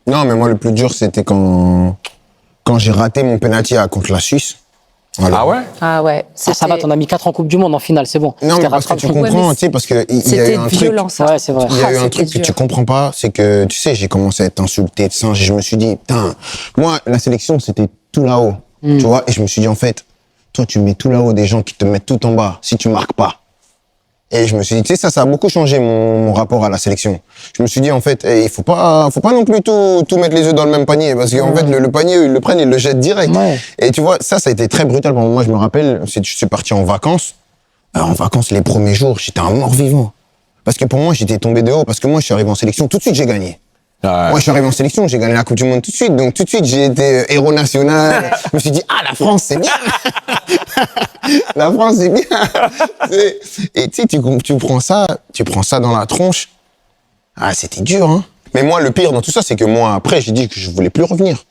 Non, mais moi, le plus dur, c'était quand j'ai raté mon penalty contre la Suisse. Voilà. Ah ouais? Ah ouais. Ça va, t'en as mis 4 en Coupe du Monde en finale, c'est bon. Non, mais parce que tu comprends, mais tu sais, parce qu'il y a eu C'était un truc. violent, ça. Ouais, c'est vrai. Il y a eu un c'était truc que dur. tu comprends pas, c'est que, tu sais, j'ai commencé à être insulté de singe et je me suis dit, putain, moi, la sélection, c'était tout là-haut, tu vois, et je me suis dit, en fait, toi, tu mets tout là-haut des gens qui te mettent tout en bas si tu marques pas. Et je me suis dit, tu sais, ça a beaucoup changé mon rapport à la sélection. Je me suis dit, en fait, il faut pas non plus tout mettre les œufs dans le même panier, parce qu'en fait, le panier, ils le prennent, ils le jettent direct. Ouais. Et tu vois, ça a été très brutal. Moi, je me rappelle, je suis parti en vacances. En vacances, les premiers jours, j'étais un mort-vivant. Parce que pour moi, j'étais tombé de haut, parce que moi, je suis arrivé en sélection, tout de suite, j'ai gagné. Ouais. Moi, je suis arrivé en sélection, j'ai gagné la Coupe du Monde tout de suite. Donc, tout de suite, j'ai été héros national. Je me suis dit, la France, c'est bien. La France, c'est bien. Et tu sais, tu prends ça dans la tronche. Ah, c'était dur, hein. Mais moi, le pire dans tout ça, c'est que moi, après, j'ai dit que je voulais plus revenir.